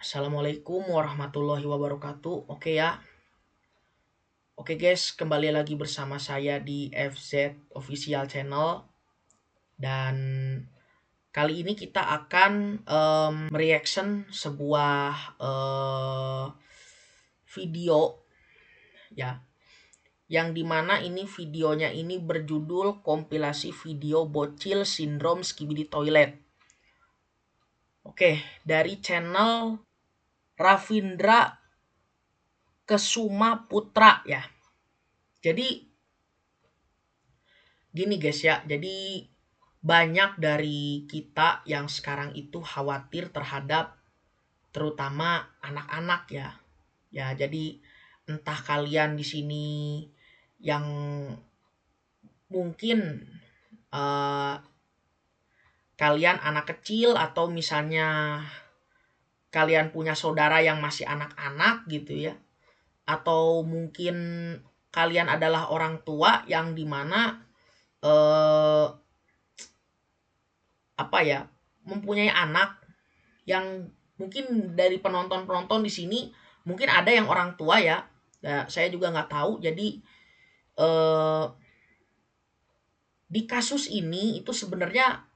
Assalamualaikum warahmatullahi wabarakatuh. Oke ya. Oke guys, kembali lagi bersama saya di FZ Official Channel. Dan kali ini kita akan mereaction sebuah video ya. Yang dimana ini videonya ini berjudul kompilasi video bocil sindrom skibidi toilet. Oke, dari channel Ravindra Kesuma Putra ya. Jadi gini guys ya, jadi banyak dari kita yang sekarang itu khawatir terhadap terutama anak-anak ya. Ya, jadi entah kalian di sini yang mungkin uh, kalian anak kecil atau misalnya kalian punya saudara yang masih anak-anak gitu ya. Atau mungkin kalian adalah orang tua yang dimana apa ya, mempunyai anak yang mungkin dari penonton-penonton di sini mungkin ada yang orang tua ya. Nah, saya juga nggak tahu. Jadi eh, di kasus ini itu sebenarnya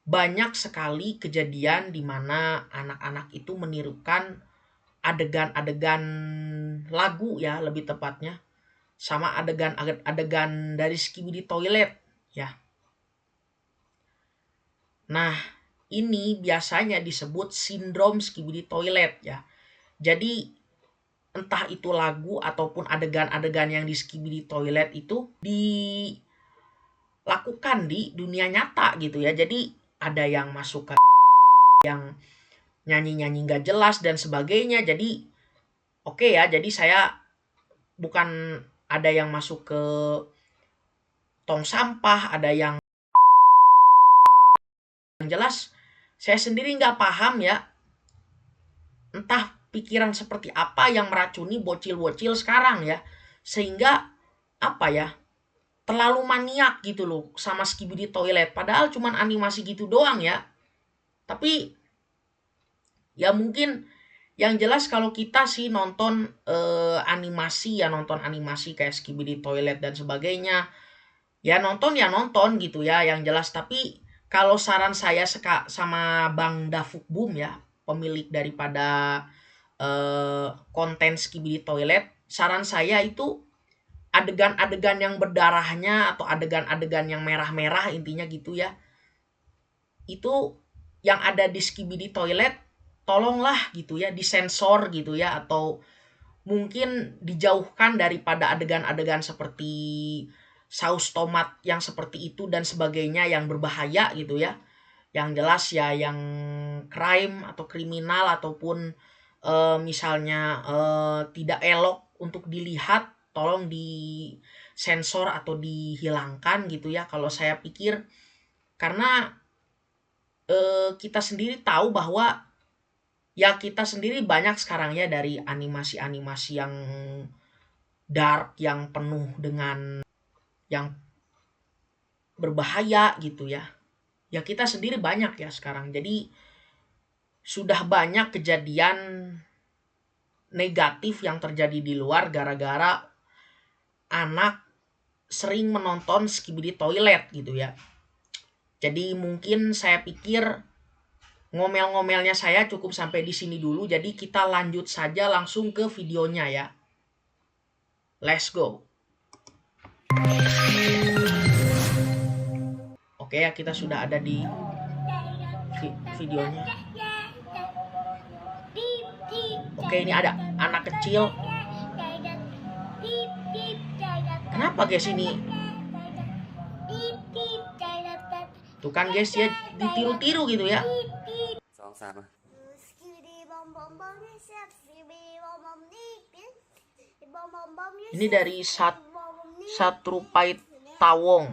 banyak sekali kejadian di mana anak-anak itu menirukan adegan-adegan lagu ya lebih tepatnya sama adegan-adegan dari Skibidi Toilet ya. Nah, ini biasanya disebut sindrom Skibidi Toilet ya. Jadi entah itu lagu ataupun adegan-adegan yang di Skibidi Toilet itu dilakukan di dunia nyata gitu ya. Jadi ada yang masuk ke yang nyanyi-nyanyi nggak jelas dan sebagainya. Jadi oke ya, jadi saya bukan ada yang masuk ke tong sampah, ada yang jelas saya sendiri nggak paham ya. Entah pikiran seperti apa yang meracuni bocil-bocil sekarang ya. Sehingga apa ya, terlalu maniak gitu loh sama Skibidi Toilet. Padahal cuman animasi gitu doang ya. Tapi ya mungkin yang jelas kalau kita sih nonton animasi ya, nonton animasi kayak Skibidi Toilet dan sebagainya. Ya nonton gitu ya yang jelas. Tapi kalau saran saya sama Bang Dafuk Boom ya, pemilik daripada konten Skibidi Toilet, saran saya itu adegan-adegan yang berdarahnya atau adegan-adegan yang merah-merah intinya gitu ya. Itu yang ada di Skibidi Toilet tolonglah gitu ya disensor gitu ya, atau mungkin dijauhkan daripada adegan-adegan seperti saus tomat yang seperti itu dan sebagainya yang berbahaya gitu ya. Yang jelas ya yang crime atau kriminal ataupun misalnya tidak elok untuk dilihat, tolong disensor atau dihilangkan gitu ya kalau saya pikir. Karena kita sendiri tahu bahwa ya kita sendiri banyak sekarang ya dari animasi-animasi yang dark, yang penuh dengan yang berbahaya gitu ya. Ya kita sendiri banyak ya sekarang. Jadi sudah banyak kejadian negatif yang terjadi di luar gara-gara anak sering menonton Skibidi Toilet gitu ya. Jadi mungkin saya pikir ngomel-ngomelnya saya cukup sampai di sini dulu. Jadi kita lanjut saja langsung ke videonya ya. Let's go. Oke ya, kita sudah ada di videonya. Oke, ini ada anak kecil. Kenapa guys ini? Tuh kan guys ya ditiru-tiru gitu ya. Ini dari Satrupai Tawong.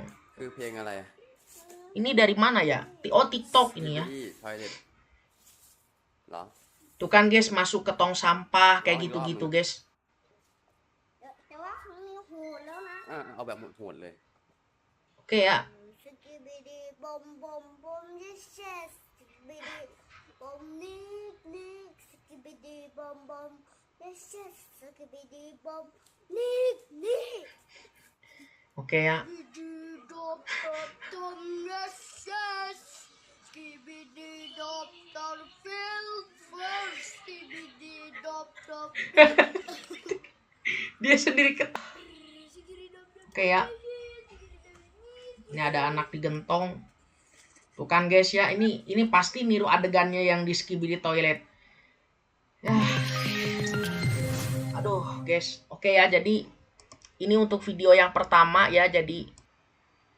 Ini dari mana ya? Oh, TikTok ini ya. Tuh kan guys masuk ke tong sampah kayak gitu-gitu guys. Oke ya. skibidi bom bom, yes yes, skibidi bom, nih nih. Oke ya. Skibidi dop dop dom, yes yes, skibidi dop dop film first, skibidi dop dop. Dia sendiri Oke ya. Ini ada anak digentong. Tuh kan guys ya, ini pasti niru adegannya yang di Skibidi Toilet. Ya. Aduh, guys. Oke ya, jadi ini untuk video yang pertama ya,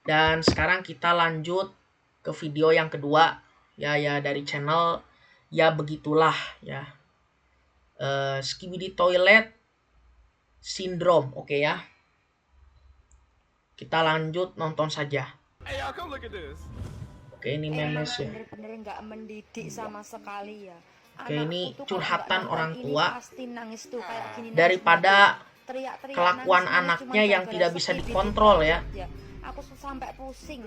dan sekarang kita lanjut ke video yang kedua ya dari channel ya begitulah ya. Skibidi Toilet Syndrome, oke ya. Kita lanjut nonton saja. Oke, ini memes ya. Bener-bener nggak mendidik sama sekali ya. Oke, ini Anakku tuh kalau curhatan nggak orang nonton tua ini pasti nangis tuh kayak gini, daripada teriak-teriak, kelakuan nangis anaknya cuma yang gara-gara tidak bisa Skibidi dikontrol ya. Toilet. Aku sampai pusing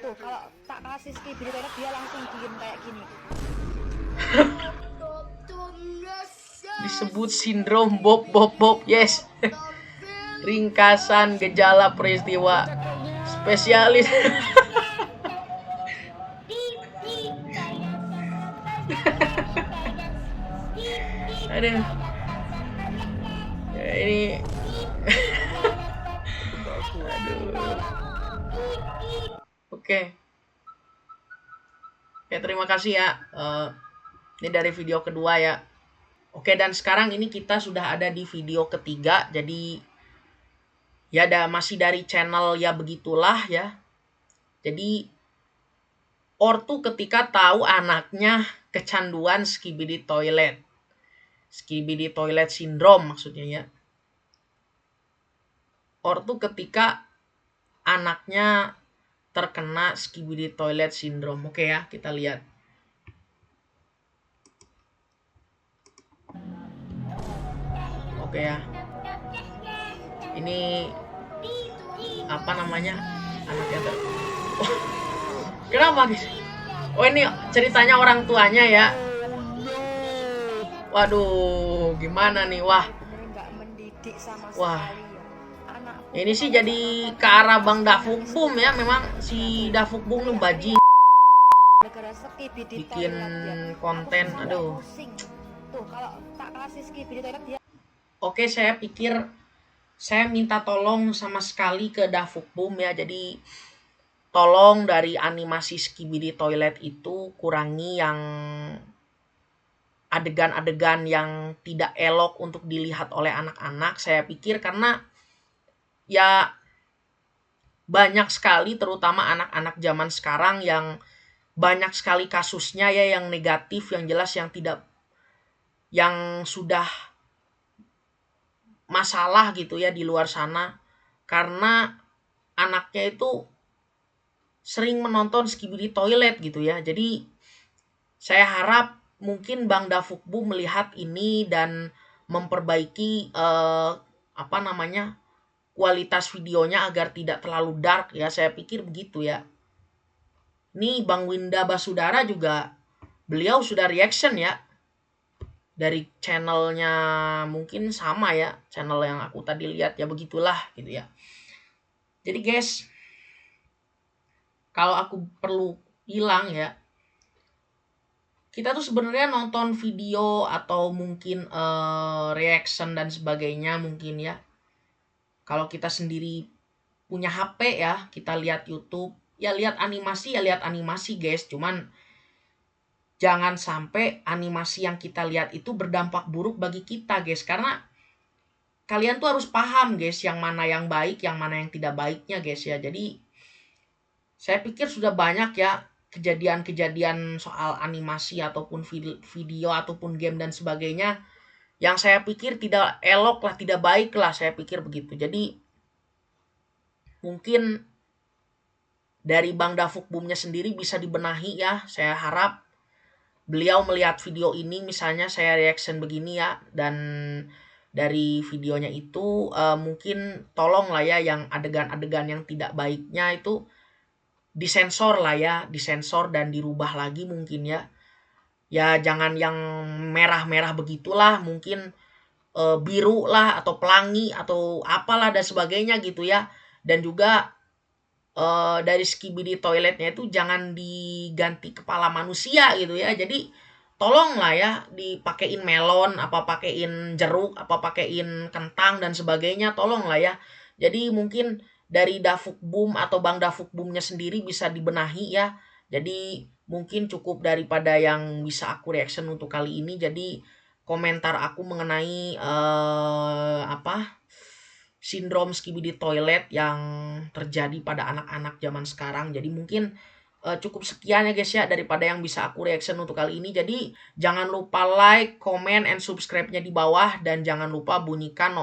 tuh kalau tak kasih Skibidi Toilet dia langsung diem kayak gini. Disebut sindrom Bob Bob Bob, yes. Ringkasan gejala peristiwa spesialis. Aduh. Ya, ini aduh. Oke. Ya, terima kasih ya. Ini dari video kedua ya. Oke, dan sekarang ini kita sudah ada di video ketiga. Jadi ya masih dari channel ya begitulah ya. Jadi ortu ketika tahu anaknya kecanduan Skibidi Toilet. Skibidi Toilet Syndrome maksudnya ya. Ortu ketika anaknya terkena Skibidi Toilet Syndrome. Oke ya, kita lihat. Oke ya. Ini apa namanya? Anaknya oh, kenapa guys? Oh, ini ceritanya orang tuanya ya. Waduh, gimana nih? Wah. Wah. Ini sih jadi ke arah Bang Dafuk Boom ya. Memang si Dafuk Boom lu bajing bikin konten. Aduh. Oke, saya pikir saya minta tolong sama sekali ke Dafuk Boom ya. Jadi tolong dari animasi Skibidi Toilet itu kurangi yang adegan-adegan yang tidak elok untuk dilihat oleh anak-anak. Saya pikir karena ya banyak sekali terutama anak-anak zaman sekarang yang banyak sekali kasusnya ya yang negatif, yang jelas yang sudah masalah gitu ya di luar sana karena anaknya itu sering menonton Skibidi Toilet gitu ya. Jadi saya harap mungkin Bang Dafuk Boom melihat ini dan memperbaiki kualitas videonya agar tidak terlalu dark ya. Saya pikir begitu ya. Nih Bang Winda Basudara juga beliau sudah reaction ya. Dari channelnya mungkin sama ya. Channel yang aku tadi lihat ya, begitulah gitu ya. Jadi guys, kalau aku perlu hilang ya, kita tuh sebenarnya nonton video atau mungkin reaction dan sebagainya mungkin ya. Kalau kita sendiri punya HP ya, kita lihat YouTube, ya lihat animasi guys. Cuman jangan sampai animasi yang kita lihat itu berdampak buruk bagi kita guys. Karena kalian tuh harus paham guys, yang mana yang baik, yang mana yang tidak baiknya guys ya. Jadi saya pikir sudah banyak ya kejadian-kejadian soal animasi ataupun video ataupun game dan sebagainya yang saya pikir tidak elok lah, tidak baik lah, saya pikir begitu. Jadi mungkin dari Bang Dafuk Boomnya sendiri bisa dibenahi ya. Saya harap beliau melihat video ini, misalnya saya reaction begini ya, dan dari videonya itu mungkin tolong lah ya yang adegan-adegan yang tidak baiknya itu disensor lah ya, disensor dan dirubah lagi mungkin ya. Ya jangan yang merah-merah begitulah, mungkin biru lah atau pelangi atau apalah dan sebagainya gitu ya. Dan juga dari skibidi toiletnya itu jangan diganti kepala manusia gitu ya. Jadi tolonglah ya dipakein melon, apa pakein jeruk, apa pakein kentang dan sebagainya, tolonglah ya. Jadi mungkin dari Davukbum atau Bang Davukbumnya sendiri bisa dibenahi ya. Jadi mungkin cukup daripada yang bisa aku reaction untuk kali ini. Jadi komentar aku mengenai apa sindrom skibidi toilet yang terjadi pada anak-anak zaman sekarang. Jadi mungkin cukup sekian ya guys ya daripada yang bisa aku reaction untuk kali ini. Jadi jangan lupa like, comment, and subscribe-nya di bawah dan jangan lupa bunyikan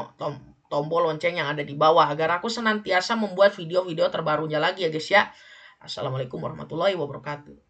tombol lonceng yang ada di bawah agar aku senantiasa membuat video-video terbarunya lagi ya guys ya. Assalamualaikum warahmatullahi wabarakatuh.